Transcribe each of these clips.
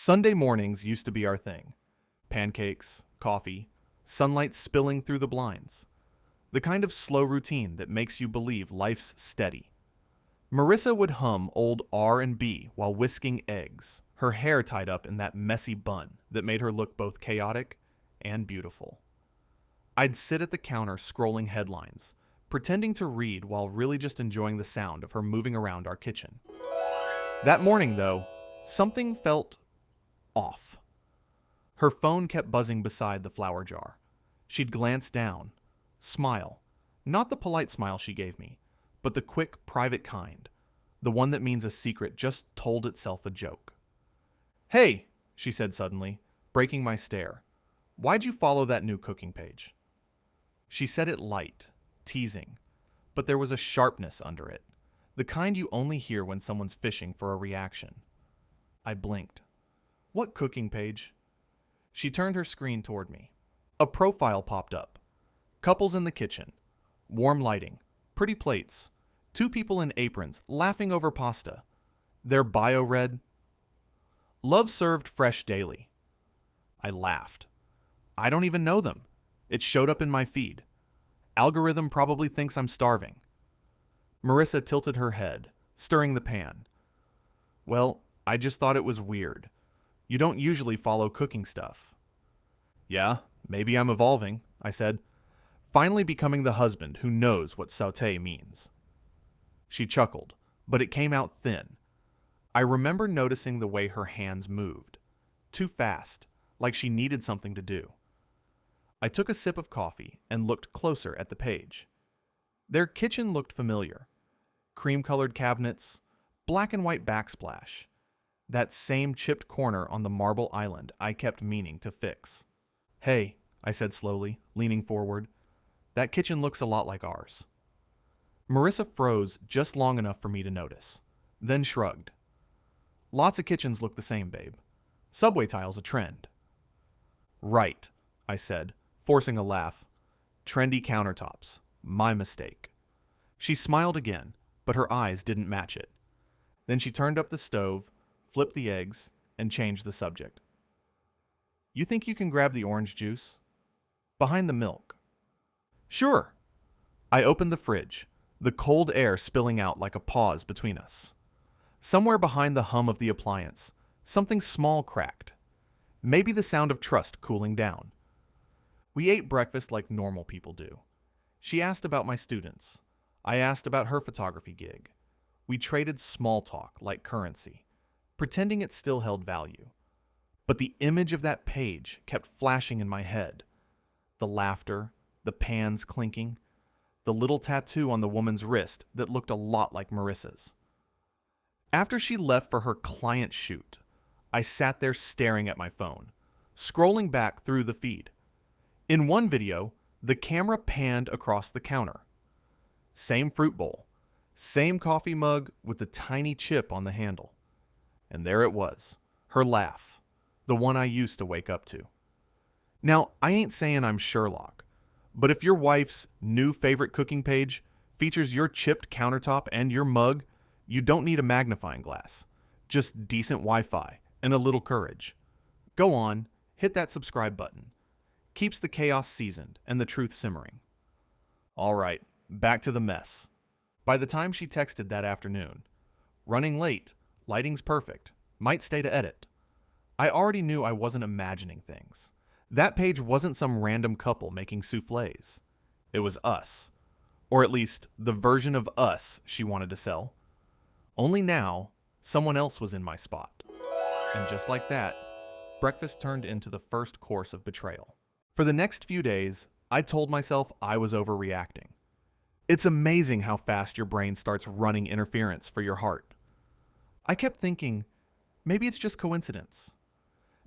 Sunday mornings used to be our thing. Pancakes, coffee, sunlight spilling through the blinds. The kind of slow routine that makes you believe life's steady. Marissa would hum old R&B while whisking eggs, her hair tied up in that messy bun that made her look both chaotic and beautiful. I'd sit at the counter scrolling headlines, pretending to read while really just enjoying the sound of her moving around our kitchen. That morning, though, something felt off. Her phone kept buzzing beside the flour jar. She'd glance down, smile. Not the polite smile she gave me, but the quick, private kind. The one that means a secret just told itself a joke. "Hey," she said suddenly, breaking my stare. "Why'd you follow that new cooking page?" She said it light, teasing, but there was a sharpness under it, the kind you only hear when someone's fishing for a reaction. I blinked. "What cooking page?" She turned her screen toward me. A profile popped up. Couples in the kitchen. Warm lighting. Pretty plates. Two people in aprons, laughing over pasta. Their bio read, "Love served fresh daily." I laughed. I don't even know them. It showed up in my feed. Algorithm probably thinks I'm starving. Marissa tilted her head, stirring the pan. "Well, I just thought it was weird. You don't usually follow cooking stuff." "Yeah, maybe I'm evolving," I said, finally becoming the husband who knows what sauté means. She chuckled, but it came out thin. I remember noticing the way her hands moved. Too fast, like she needed something to do. I took a sip of coffee and looked closer at the page. Their kitchen looked familiar. Cream-colored cabinets, black and white backsplash. That same chipped corner on the marble island I kept meaning to fix. "Hey," I said slowly, leaning forward. "That kitchen looks a lot like ours." Marissa froze just long enough for me to notice, then shrugged. "Lots of kitchens look the same, babe. Subway tile's a trend." "Right," I said, forcing a laugh. "Trendy countertops. My mistake." She smiled again, but her eyes didn't match it. Then she turned up the stove, flipped the eggs, and changed the subject. "You think you can grab the orange juice? Behind the milk." "Sure." I opened the fridge, the cold air spilling out like a pause between us. Somewhere behind the hum of the appliance, something small cracked. Maybe the sound of trust cooling down. We ate breakfast like normal people do. She asked about my students. I asked about her photography gig. We traded small talk like currency, pretending it still held value. But the image of that page kept flashing in my head. The laughter, the pans clinking, the little tattoo on the woman's wrist that looked a lot like Marissa's. After she left for her client shoot, I sat there staring at my phone, scrolling back through the feed. In one video, the camera panned across the counter. Same fruit bowl, same coffee mug with the tiny chip on the handle. And there it was, her laugh, the one I used to wake up to. Now, I ain't saying I'm Sherlock, but if your wife's new favorite cooking page features your chipped countertop and your mug, you don't need a magnifying glass, just decent Wi-Fi and a little courage. Go on, hit that subscribe button. Keeps the chaos seasoned and the truth simmering. All right, back to the mess. By the time she texted that afternoon, "Running late, lighting's perfect, might stay to edit," I already knew I wasn't imagining things. That page wasn't some random couple making soufflés. It was us. Or at least, the version of us she wanted to sell. Only now, someone else was in my spot. And just like that, breakfast turned into the first course of betrayal. For the next few days, I told myself I was overreacting. It's amazing how fast your brain starts running interference for your heart. I kept thinking, maybe it's just coincidence.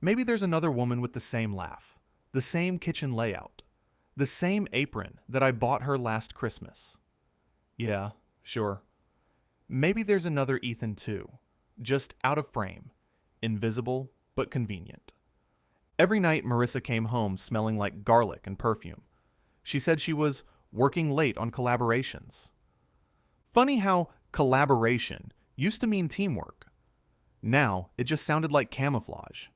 Maybe there's another woman with the same laugh, the same kitchen layout, the same apron that I bought her last Christmas. Yeah, sure. Maybe there's another Ethan too, just out of frame, invisible but convenient. Every night Marissa came home smelling like garlic and perfume. She said she was working late on collaborations. Funny how collaboration used to mean teamwork. Now, it just sounded like camouflage.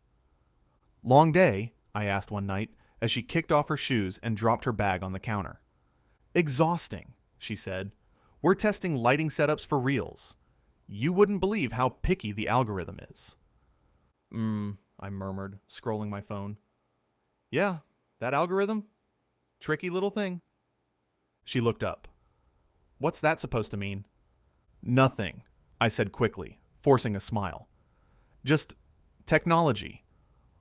"Long day?" I asked one night as she kicked off her shoes and dropped her bag on the counter. "Exhausting," she said. "We're testing lighting setups for reels. You wouldn't believe how picky the algorithm is." I murmured, scrolling my phone. "Yeah, that algorithm? Tricky little thing." She looked up. "What's that supposed to mean?" "Nothing," I said quickly, forcing a smile. "Just technology.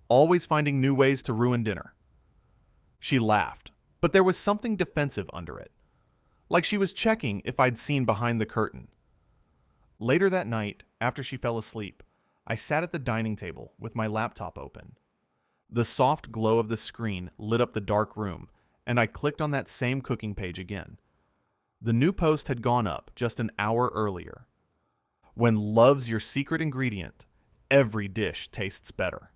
Always finding new ways to ruin dinner." She laughed, but there was something defensive under it, like she was checking if I'd seen behind the curtain. Later that night, after she fell asleep, I sat at the dining table with my laptop open. The soft glow of the screen lit up the dark room, and I clicked on that same cooking page again. The new post had gone up just an hour earlier. "When love's your secret ingredient, every dish tastes better."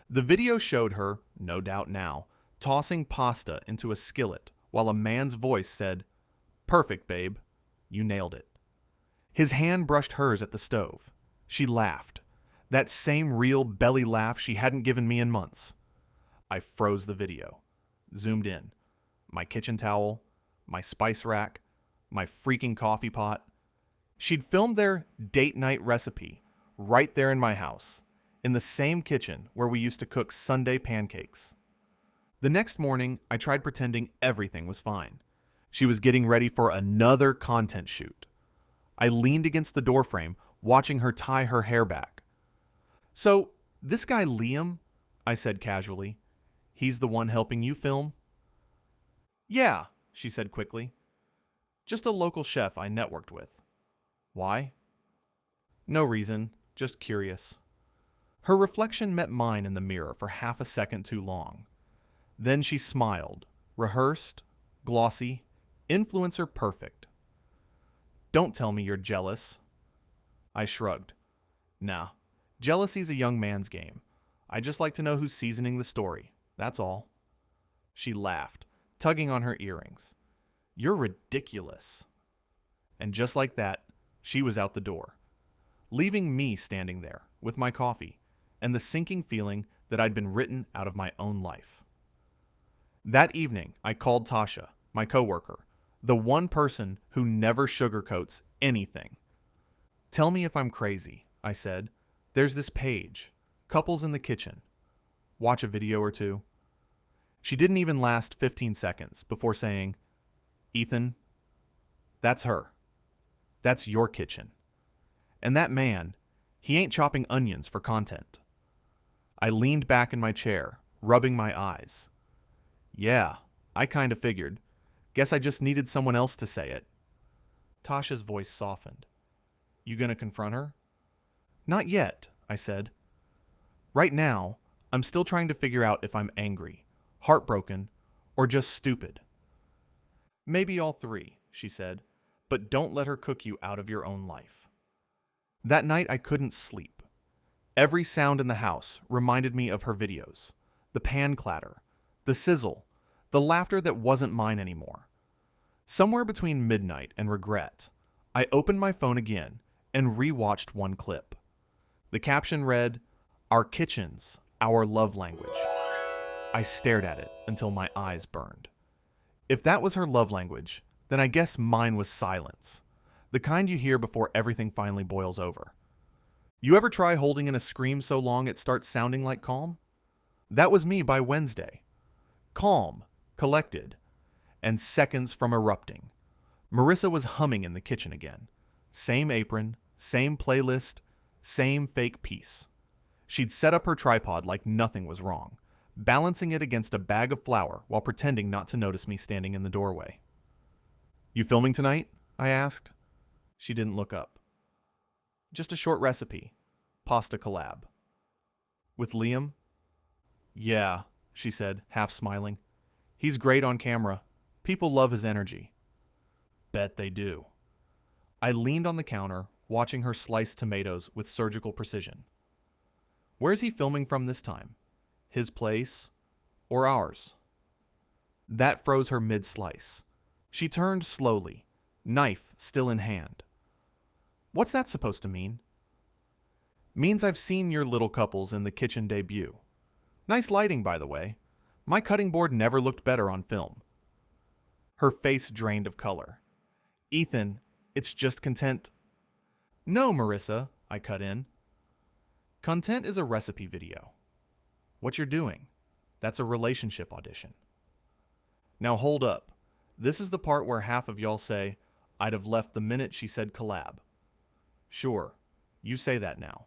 The video showed her, no doubt now, tossing pasta into a skillet while a man's voice said, "Perfect, babe. You nailed it." His hand brushed hers at the stove. She laughed. That same real belly laugh she hadn't given me in months. I froze the video. Zoomed in. My kitchen towel, my spice rack, my freaking coffee pot. She'd filmed their date night recipe right there in my house, in the same kitchen where we used to cook Sunday pancakes. The next morning, I tried pretending everything was fine. She was getting ready for another content shoot. I leaned against the doorframe, watching her tie her hair back. "So, this guy Liam," I said casually, "he's the one helping you film?" "Yeah," she said quickly. "Just a local chef I networked with." "Why?" "No reason, just curious." Her reflection met mine in the mirror for half a second too long. Then she smiled, rehearsed, glossy, influencer perfect. "Don't tell me you're jealous." I shrugged. "Nah, jealousy's a young man's game. I just like to know who's seasoning the story, that's all." She laughed, tugging on her earrings. "You're ridiculous." And just like that, she was out the door, leaving me standing there with my coffee and the sinking feeling that I'd been written out of my own life. That evening, I called Tasha, my coworker, the one person who never sugarcoats anything. "Tell me if I'm crazy," I said. "There's this page, couples in the kitchen. Watch a video or two." She didn't even last 15 seconds before saying, "Ethan, that's her. That's your kitchen. And that man, he ain't chopping onions for content." I leaned back in my chair, rubbing my eyes. "Yeah, I kinda figured. Guess I just needed someone else to say it." Tasha's voice softened. "You gonna confront her?" "Not yet," I said. "Right now, I'm still trying to figure out if I'm angry, heartbroken, or just stupid." "Maybe all three," she said, "but don't let her cook you out of your own life." That night I couldn't sleep. Every sound in the house reminded me of her videos. The pan clatter, the sizzle, the laughter that wasn't mine anymore. Somewhere between midnight and regret, I opened my phone again and rewatched one clip. The caption read, "Our kitchen's our love language." I stared at it until my eyes burned. If that was her love language, then I guess mine was silence. The kind you hear before everything finally boils over. You ever try holding in a scream so long it starts sounding like calm? That was me by Wednesday. Calm, collected, and seconds from erupting. Marissa was humming in the kitchen again. Same apron, same playlist, same fake piece. She'd set up her tripod like nothing was wrong, balancing it against a bag of flour while pretending not to notice me standing in the doorway. "You filming tonight?" I asked. She didn't look up. "Just a short recipe. Pasta collab." "With Liam?" "Yeah," she said, half smiling. "He's great on camera. People love his energy." "Bet they do." I leaned on the counter, watching her slice tomatoes with surgical precision. "Where's he filming from this time? His place or ours?" That froze her mid-slice. She turned slowly, knife still in hand. "What's that supposed to mean?" Means I've seen your little couples in the kitchen debut. Nice lighting, by the way. My cutting board never looked better on film. Her face drained of color. Ethan, it's just content. No, Marissa, I cut in. Content is a recipe video. What you're doing, that's a relationship audition. Now hold up. This is the part where half of y'all say, I'd have left the minute she said collab. Sure, you say that now.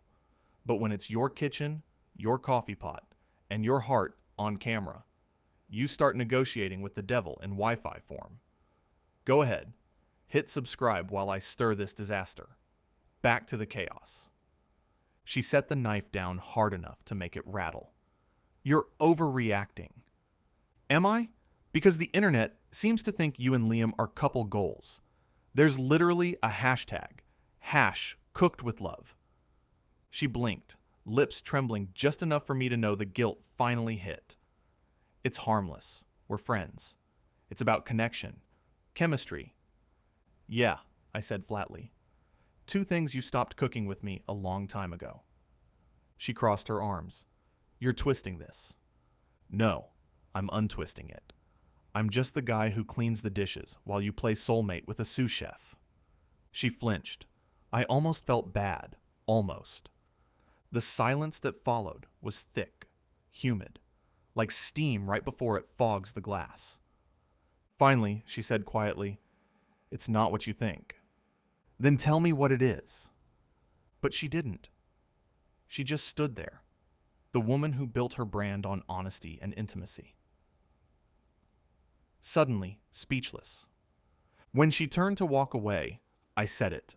But when it's your kitchen, your coffee pot, and your heart on camera, you start negotiating with the devil in Wi-Fi form. Go ahead. Hit subscribe while I stir this disaster. Back to the chaos. She set the knife down hard enough to make it rattle. You're overreacting. Am I? Because the internet seems to think you and Liam are couple goals. There's literally a hashtag, #CookedWithLove. She blinked, lips trembling just enough for me to know the guilt finally hit. It's harmless. We're friends. It's about connection, chemistry. Yeah, I said flatly. 2 things you stopped cooking with me a long time ago. She crossed her arms. You're twisting this. No, I'm untwisting it. I'm just the guy who cleans the dishes while you play soulmate with a sous chef. She flinched. I almost felt bad. Almost. The silence that followed was thick, humid, like steam right before it fogs the glass. Finally, she said quietly, It's not what you think. Then tell me what it is. But she didn't. She just stood there, the woman who built her brand on honesty and intimacy. Suddenly, speechless. When she turned to walk away, I said it,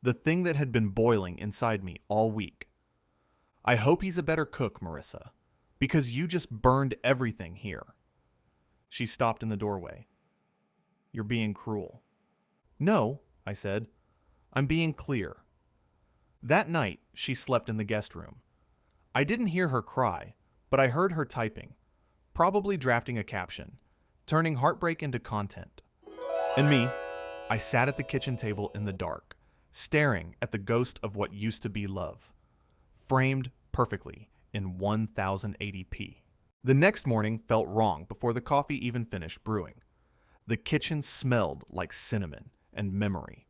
the thing that had been boiling inside me all week. I hope he's a better cook, Marissa, because you just burned everything here. She stopped in the doorway. You're being cruel. No, I said. I'm being clear. That night, she slept in the guest room. I didn't hear her cry, but I heard her typing, probably drafting a caption, turning heartbreak into content. And me, I sat at the kitchen table in the dark, staring at the ghost of what used to be love, framed perfectly in 1080p. The next morning felt wrong before the coffee even finished brewing. The kitchen smelled like cinnamon and memory,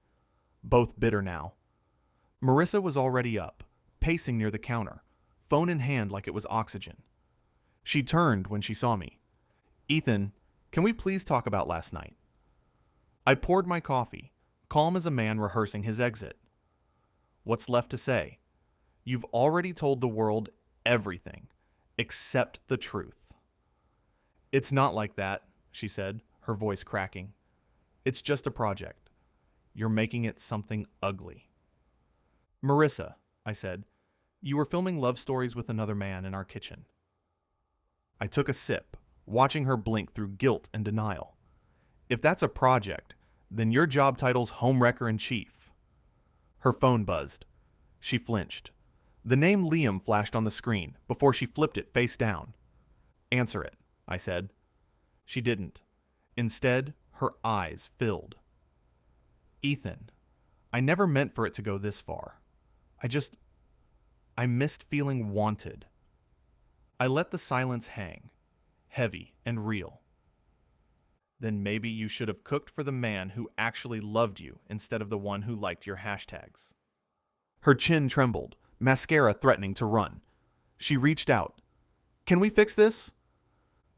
both bitter now. Marissa was already up, pacing near the counter, phone in hand like it was oxygen. She turned when she saw me. Ethan, can we please talk about last night? I poured my coffee, calm as a man rehearsing his exit. What's left to say? You've already told the world everything, except the truth. It's not like that, she said, her voice cracking. It's just a project. You're making it something ugly. Marissa, I said, you were filming love stories with another man in our kitchen. I took a sip, watching her blink through guilt and denial. If that's a project, then your job title's homewrecker-in-chief. Her phone buzzed. She flinched. The name Liam flashed on the screen before she flipped it face down. Answer it, I said. She didn't. Instead, her eyes filled. Ethan, I never meant for it to go this far. I missed feeling wanted. I let the silence hang, heavy and real. Then maybe you should have cooked for the man who actually loved you instead of the one who liked your hashtags. Her chin trembled, mascara threatening to run. She reached out. Can we fix this?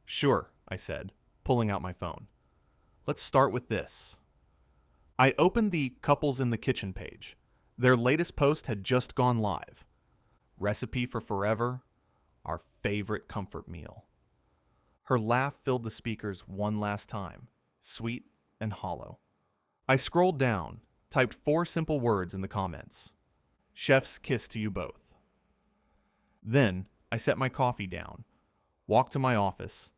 Sure, I said, pulling out my phone. Let's start with this. I opened the Couples in the Kitchen page. Their latest post had just gone live. Recipe for forever, our favorite comfort meal. Her laugh filled the speakers one last time, sweet and hollow. I scrolled down, typed 4 simple words in the comments. Chef's kiss to you both. Then I set my coffee down, walked to my office,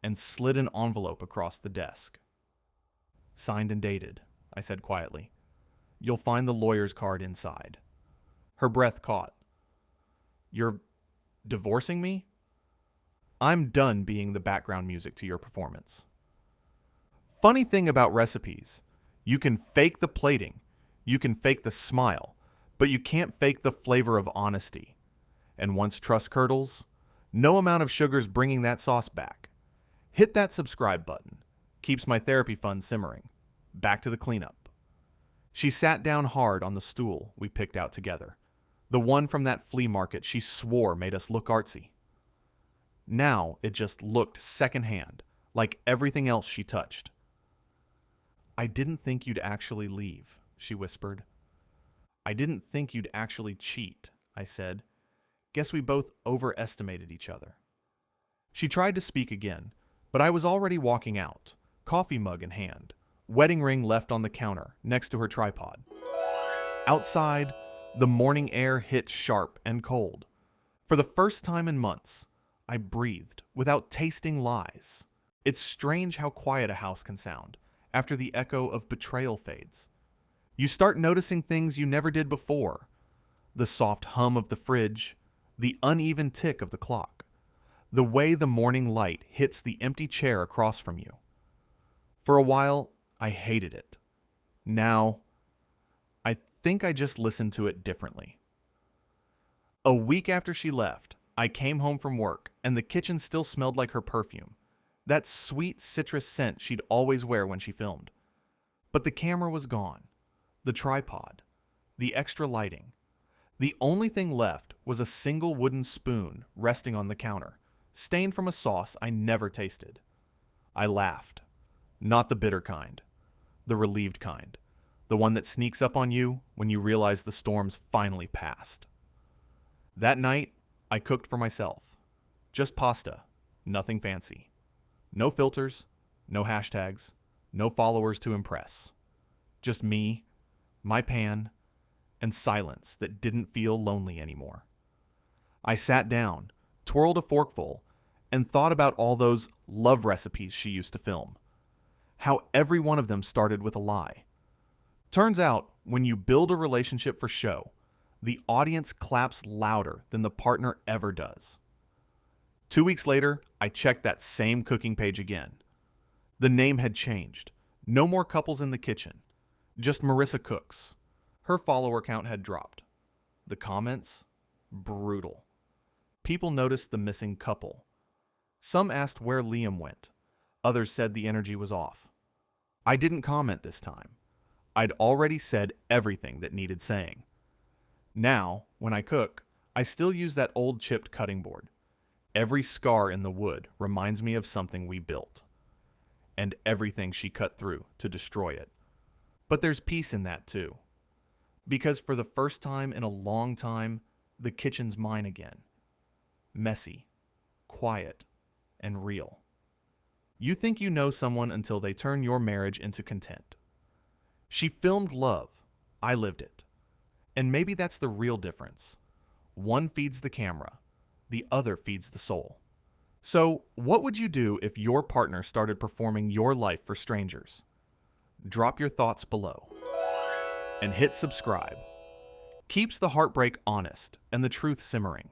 and slid an envelope across the desk. Signed and dated, I said quietly. You'll find the lawyer's card inside. Her breath caught. You're divorcing me? I'm done being the background music to your performance. Funny thing about recipes, you can fake the plating, you can fake the smile, But you can't fake the flavor of honesty. And once trust curdles, no amount of sugar's bringing that sauce back. Hit that subscribe button. Keeps my therapy fund simmering. Back to the cleanup. She sat down hard on the stool we picked out together. The one from that flea market she swore made us look artsy. Now it just looked secondhand, like everything else she touched. "I didn't think you'd actually leave," she whispered. "I didn't think you'd actually cheat," I said. "Guess we both overestimated each other." She tried to speak again, but I was already walking out, coffee mug in hand, wedding ring left on the counter next to her tripod. Outside, the morning air hit sharp and cold. For the first time in months, I breathed without tasting lies. It's strange how quiet a house can sound after the echo of betrayal fades. You start noticing things you never did before. The soft hum of the fridge, the uneven tick of the clock, the way the morning light hits the empty chair across from you. For a while, I hated it. Now, I think I just listened to it differently. A week after she left, I came home from work, and the kitchen still smelled like her perfume, that sweet citrus scent she'd always wear when she filmed. But the camera was gone, the tripod, the extra lighting. The only thing left was a single wooden spoon resting on the counter, stained from a sauce I never tasted. I laughed. Not the bitter kind, the relieved kind, the one that sneaks up on you when you realize the storm's finally passed. That night, I cooked for myself. Just pasta, nothing fancy. No filters, no hashtags, no followers to impress. Just me, my pan, and silence that didn't feel lonely anymore. I sat down, twirled a forkful, and thought about all those love recipes she used to film. How every one of them started with a lie. Turns out, when you build a relationship for show, the audience claps louder than the partner ever does. 2 weeks later, I checked that same cooking page again. The name had changed. No more couples in the kitchen. Just Marissa Cooks. Her follower count had dropped. The comments? Brutal. People noticed the missing couple. Some asked where Liam went. Others said the energy was off. I didn't comment this time. I'd already said everything that needed saying. Now, when I cook, I still use that old chipped cutting board. Every scar in the wood reminds me of something we built. And everything she cut through to destroy it. But there's peace in that too. Because for the first time in a long time, the kitchen's mine again. Messy, quiet, and real. You think you know someone until they turn your marriage into content. She filmed love. I lived it. And maybe that's the real difference. One feeds the camera. The other feeds the soul. So, what would you do if your partner started performing your life for strangers? Drop your thoughts below. And hit subscribe. Keeps the heartbreak honest and the truth simmering.